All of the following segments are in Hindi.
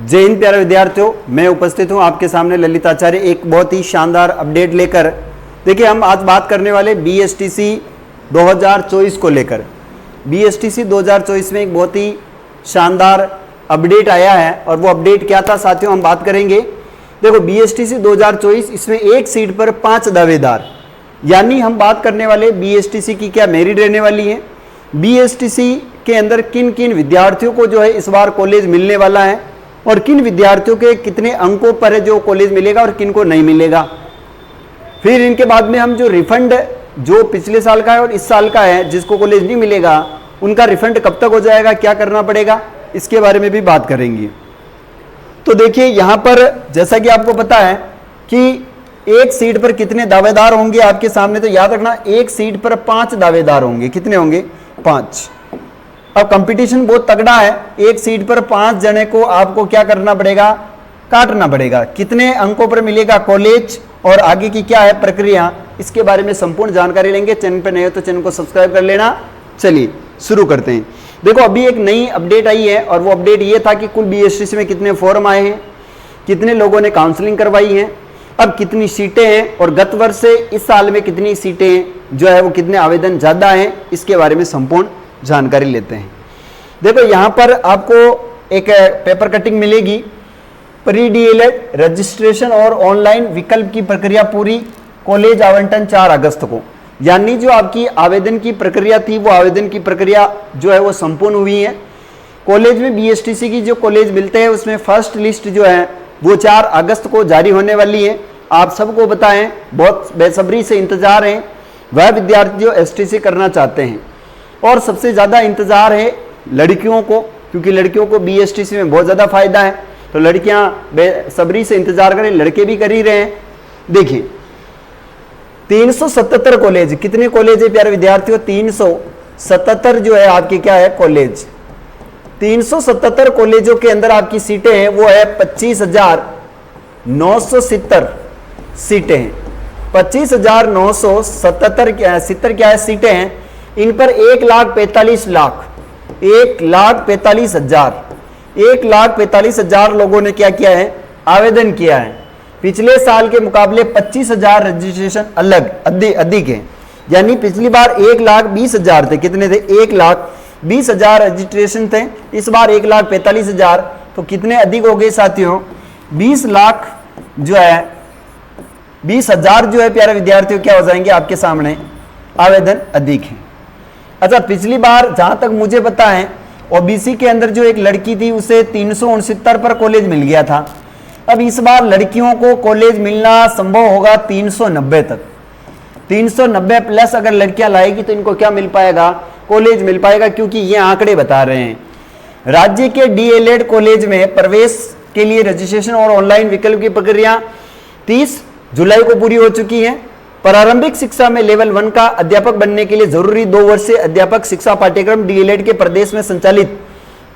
जय हिंद प्यारे विद्यार्थियों, मैं उपस्थित हूं आपके सामने ललित आचार्य एक बहुत ही शानदार अपडेट लेकर। देखिए, हम आज बात करने वाले BSTC 2024 को लेकर। BSTC 2024 में एक बहुत ही शानदार अपडेट आया है और वो अपडेट क्या था साथियों, हम बात करेंगे। देखो, BSTC 2024 इसमें एक सीट पर 5 दावेदार, यानी हम बात करने वाले BSTC की क्या मेरिट रहने वाली है, BSTC के अंदर किन किन विद्यार्थियों को जो है इस बार कॉलेज मिलने वाला है और किन विद्यार्थियों के कितने अंकों पर है जो कॉलेज मिलेगा और किन को नहीं मिलेगा। फिर इनके बाद में हम जो रिफंड जो पिछले साल का है और इस साल का है जिसको कॉलेज नहीं मिलेगा उनका रिफंड कब तक हो जाएगा, क्या करना पड़ेगा, इसके बारे में भी बात करेंगे। तो देखिए, यहाँ पर जैसा कि आपको पता है कि एक सीट पर कितने दावेदार होंगे आपके सामने, तो याद रखना एक सीट पर 5 दावेदार होंगे। कितने होंगे? 5। अब कंपटीशन बहुत तगड़ा है, एक सीट पर 5 जने को आपको क्या करना पड़ेगा, काटना पड़ेगा। कितने अंकों पर मिलेगा कॉलेज और आगे की क्या है प्रक्रिया, इसके बारे में संपूर्ण जानकारी लेंगे। चैनल पर नए हो तो चैनल को सब्सक्राइब कर लेना। चलिए शुरू करते हैं। देखो, अभी एक नई अपडेट आई है और वो अपडेट ये था कि कुल BSTC में कितने फॉर्म आए हैं, कितने लोगों ने काउंसलिंग करवाई है, अब कितनी सीटें हैं और गत वर्ष से इस साल में कितनी सीटें जो है वो कितने आवेदन ज़्यादा हैं, इसके बारे में संपूर्ण जानकारी लेते हैं। देखो, यहाँ पर आपको एक पेपर कटिंग मिलेगी। प्री DLED रजिस्ट्रेशन और ऑनलाइन विकल्प की प्रक्रिया पूरी, कॉलेज आवंटन 4 अगस्त को, यानी जो आपकी आवेदन की प्रक्रिया थी वो आवेदन की प्रक्रिया जो है वो संपूर्ण हुई है। कॉलेज में BSTC की जो कॉलेज मिलते हैं उसमें फर्स्ट लिस्ट जो है वो 4 अगस्त को जारी होने वाली है। आप सबको बताएं, बहुत बेसब्री से इंतजार है वह विद्यार्थी जो STC करना चाहते हैं, और सबसे ज़्यादा इंतज़ार है लड़कियों को, क्योंकि लड़कियों को BSTC में बहुत ज़्यादा फायदा है। तो लड़कियां बेसब्री से इंतजार करें, लड़के भी कर ही रहे हैं। देखिए, 377 कॉलेज, कितने कॉलेज है प्यारे विद्यार्थियों? 377 जो है आपकी क्या है कॉलेज। 377 कॉलेजों के अंदर आपकी सीटें हैं वो है 25,970 सीटें हैं। 25,977 क्या है सीटें हैं। इन पर 1,45,000 लोगों ने क्या किया है, आवेदन किया है। पिछले साल के मुकाबले 25,000 रजिस्ट्रेशन अधिक है, यानी पिछली बार 1,20,000 थे। कितने थे? 1,20,000 रजिस्ट्रेशन थे, इस बार 1,45,000। तो कितने अधिक हो गए साथियों? 20 लाख जो है 20,000 जो है प्यारे विद्यार्थियों क्या हो जाएंगे आपके सामने, आवेदन अधिक है। अच्छा, पिछली बार जहां तक मुझे पता है OBC के अंदर जो एक लड़की थी उसे 369 पर कॉलेज मिल गया था। अब इस बार लड़कियों को कॉलेज मिलना संभव होगा 390 तक। 390 प्लस अगर लड़कियां लाएगी तो इनको क्या मिल पाएगा, कॉलेज मिल पाएगा, क्योंकि ये आंकड़े बता रहे हैं। राज्य के DLED कॉलेज में प्रवेश के लिए रजिस्ट्रेशन और ऑनलाइन विकल्प की प्रक्रिया 30 जुलाई को पूरी हो चुकी है। प्रारंभिक शिक्षा में लेवल 1 का अध्यापक बनने के लिए जरूरी 2 वर्षीय अध्यापक शिक्षा पाठ्यक्रम DLED के प्रदेश में संचालित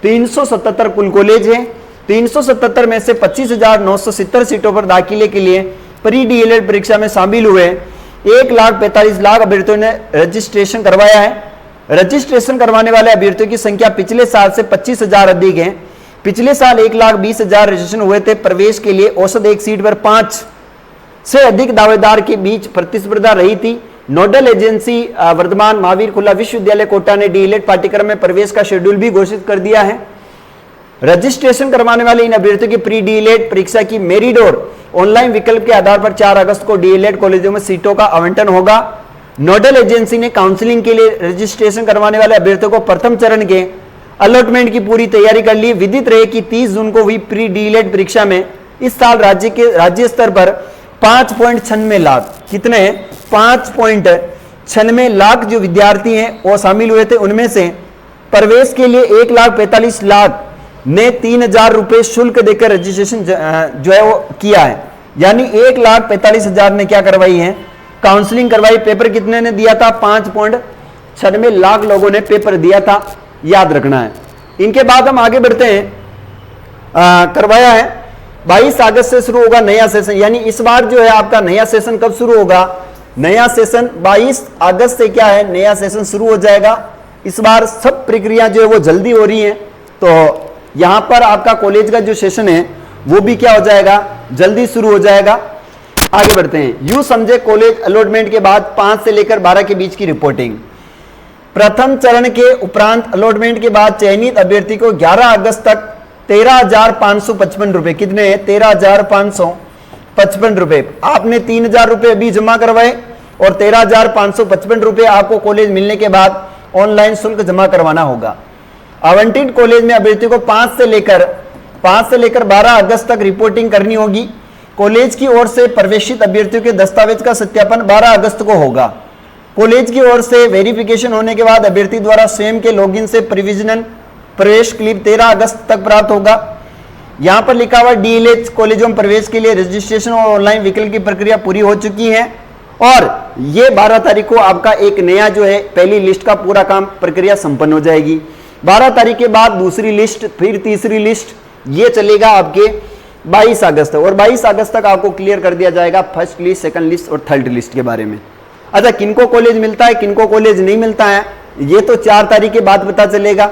377 कुल कॉलेज है। 377 में से 25,970 सीटों पर दाखिले के लिए प्री DLED परीक्षा में शामिल हुए 1,45,00,000 अभ्यर्थियों ने रजिस्ट्रेशन करवाया है। रजिस्ट्रेशन करवाने वाले अभ्यर्थियों की संख्या पिछले साल से 25,000 अधिक है। पिछले साल 1,20,000 रजिस्ट्रेशन हुए थे। प्रवेश के लिए औसत एक सीट पर 5 से अधिक दावेदार के बीच प्रतिस्पर्धा रही थी। नोडल एजेंसी वर्धमान महावीर खुला विश्वविद्यालय कोटा ने DLED पाठ्यक्रम में प्रवेश का शेड्यूल भी घोषित कर दिया है। रजिस्ट्रेशन करवाने वाले इन अभ्यर्थियों की प्री DLED परीक्षा की मेरिट और ऑनलाइन विकल्प के आधार पर 4 अगस्त को DLED कॉलेजों में सीटों का आवंटन होगा। नोडल एजेंसी ने काउंसलिंग के लिए रजिस्ट्रेशन करवाने वाले अभ्यर्थियों को प्रथम चरण के अलॉटमेंट की पूरी तैयारी कर ली। विदित रहे कि 30 जून को हुई प्री DLED परीक्षा में इस साल राज्य स्तर पर 5.96 लाख, कितने हैं? 5.96 लाख जो विद्यार्थी हैं वो शामिल हुए थे। उनमें से प्रवेश के लिए 1,45,00,000 ने 3,000 रुपए शुल्क देकर रजिस्ट्रेशन जो है वो किया है, यानी 1,45,000 ने क्या करवाई है, काउंसलिंग करवाई। पेपर कितने ने दिया था? 5.96 लाख लोगों ने पेपर दिया था, याद रखना है। इनके बाद हम आगे बढ़ते हैं। करवाया है 22 अगस्त से शुरू होगा नया सेशन, यानी इस बार जो है आपका नया सेशन कब शुरू होगा? नया सेशन 22 अगस्त से क्या है, नया सेशन शुरू हो जाएगा। इस बार सब प्रक्रिया जो है वो जल्दी हो रही है, तो यहां पर आपका कॉलेज का जो सेशन है वो भी क्या हो जाएगा, जल्दी शुरू हो जाएगा। आगे बढ़ते हैं। यूं समझे कॉलेज अलॉटमेंट के बाद 5 से लेकर 12 के बीच की रिपोर्टिंग। प्रथम चरण के उपरांत अलॉटमेंट के बाद चयनित अभ्यर्थी को 11 अगस्त तक 13,555 रुपए, कितने हैं 13,555 रुपए। आपने 3,000 रुपए अभी जमा करवाए और 13,555 रुपए आपको कॉलेज मिलने के बाद ऑनलाइन शुल्क जमा करवाना होगा। आवंटित कॉलेज में अभ्यर्थी को 5 से लेकर 12 अगस्त तक रिपोर्टिंग करनी होगी। कॉलेज की ओर से प्रवेशित अभ्यर्थियों के दस्तावेज का सत्यापन 12 अगस्त को होगा। कॉलेज की ओर से वेरिफिकेशन होने के बाद अभ्यर्थी द्वारा स्वयं के लॉगिन से प्रोविजनल प्रवेश क्लिप 13 अगस्त तक प्राप्त होगा। यहां पर लिखा हुआ डीएलएच कॉलेजों में प्रवेश के लिए रजिस्ट्रेशन और ऑनलाइन विकल्प की प्रक्रिया पूरी हो चुकी है और ये 12 तारीख को आपका एक नया जो है पहली लिस्ट का पूरा काम प्रक्रिया संपन्न हो जाएगी। 12 तारीख के बाद दूसरी लिस्ट, फिर तीसरी लिस्ट, ये चलेगा आपके 22 अगस्त और 22 अगस्त तक आपको क्लियर कर दिया जाएगा फर्स्ट लिस्ट, सेकंड लिस्ट और थर्ड लिस्ट के बारे में। अच्छा, किनको कॉलेज मिलता है, किनको कॉलेज नहीं मिलता है, ये तो 4 तारीख के बाद पता चलेगा।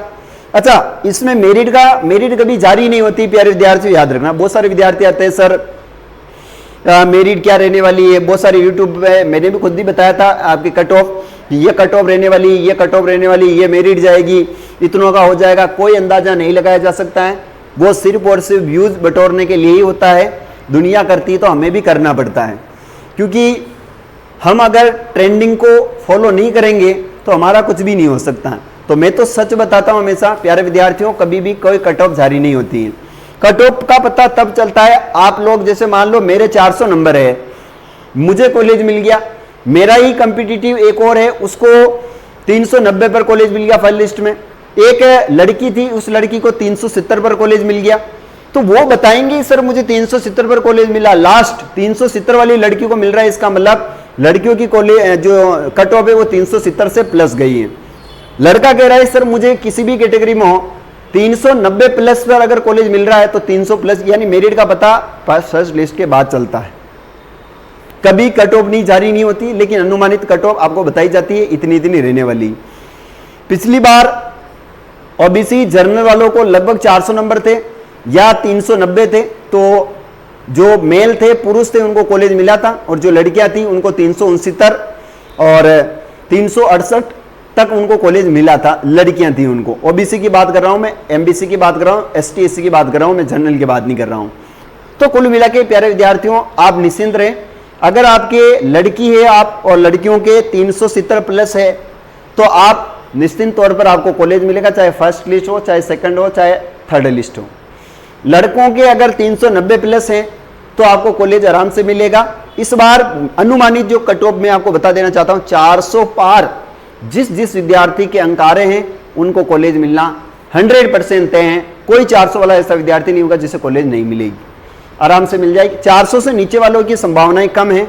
अच्छा, इसमें मेरिट कभी जारी नहीं होती प्यारे विद्यार्थियों, याद रखना। बहुत सारे विद्यार्थी आते हैं सर मेरिट क्या रहने वाली है, बहुत सारे यूट्यूब पे मैंने भी खुद ही बताया था आपकी कट ऑफ, ये कट ऑफ रहने वाली, ये कट ऑफ रहने वाली, ये मेरिट जाएगी, इतनों का हो जाएगा। कोई अंदाजा नहीं लगाया जा सकता है, वो सिर्फ और सिर्फ व्यूज बटोरने के लिए ही होता है। दुनिया करती तो हमें भी करना पड़ता है, क्योंकि हम अगर ट्रेंडिंग को फॉलो नहीं करेंगे तो हमारा कुछ भी नहीं हो सकता। तो मैं तो सच बताता हूं हमेशा प्यारे विद्यार्थियों, कभी भी कोई कट ऑफ जारी नहीं होती है। कट ऑफ का पता तब चलता है, आप लोग जैसे मान लो मेरे 400 नंबर है, मुझे कॉलेज मिल गया, मेरा ही कॉम्पिटिटिव एक और है, उसको 390 पर कॉलेज मिल गया फर्स्ट लिस्ट में। एक लड़की थी, उस लड़की को 370 पर कॉलेज मिल गया, तो वो बताएंगे सर मुझे 370 पर कॉलेज मिला, लास्ट 370 वाली लड़की को मिल रहा है, इसका मतलब लड़कियों की कॉलेज जो कट ऑफ है वो 370 से प्लस गई है। लड़का कह रहा है सर मुझे किसी भी कैटेगरी में हो 390 प्लस पर अगर कॉलेज मिल रहा है तो 300 प्लस, यानी मेरिट का पता फर्स्ट लिस्ट के बाद चलता है। कभी कट ऑफ नहीं जारी नहीं होती, लेकिन अनुमानित कट ऑफ आपको बताई जाती है, इतनी इतनी रहने वाली। पिछली बार ओबीसी जनरल वालों को लगभग 400 नंबर थे या 390 थे, तो जो मेल थे, पुरुष थे, उनको कॉलेज मिला था, और जो लड़कियां थी उनको 369 और 368 तक उनको कॉलेज मिला था, लड़कियां थी उनको। ओबीसी की बात कर रहा हूं मैं, एमबीसी की बात कर रहा हूं, एसटी एससी की बात कर रहा हूं मैं, जनरल की बात नहीं कर रहा हूं। तो कुल मिला के प्यारे विद्यार्थियों आप निश्चिंत रहें, अगर आपके लड़की है आप और लड़कियों के 370 प्लस है तो आप निश्चिंत तौर पर आपको कॉलेज मिलेगा, चाहे फर्स्ट लिस्ट हो, चाहे सेकंड हो, चाहे थर्ड लिस्ट हो। लड़कों के अगर 390 प्लस है तो आपको कॉलेज आराम से मिलेगा। इस बार अनुमानित जो कट ऑफ मैं आपको बता देना चाहता हूं, 400 पार जिस विद्यार्थी के अंक आ रहे हैं उनको कॉलेज मिलना 100% तय है। कोई 400 वाला ऐसा विद्यार्थी नहीं होगा जिसे कॉलेज नहीं मिलेगी, आराम से मिल जाएगी। 400 से नीचे वालों की संभावनाएं कम है,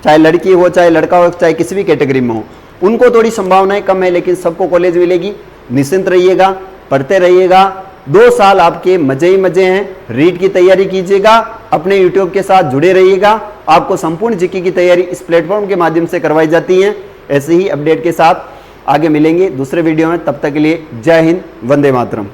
चाहे लड़की हो, चाहे लड़का हो, चाहे किसी भी कैटेगरी में हो, उनको थोड़ी संभावनाएं कम है, लेकिन सबको कॉलेज मिलेगी। निश्चिंत रहिएगा, पढ़ते रहिएगा, 2 साल आपके मजे ही मजे हैं। रीट की तैयारी कीजिएगा, अपने यूट्यूब के साथ जुड़े रहिएगा, आपको संपूर्ण जीके की तैयारी इस प्लेटफॉर्म के माध्यम से करवाई जाती है। ऐसे ही अपडेट के साथ आगे मिलेंगे दूसरे वीडियो में, तब तक के लिए जय हिंद, वंदे मातरम।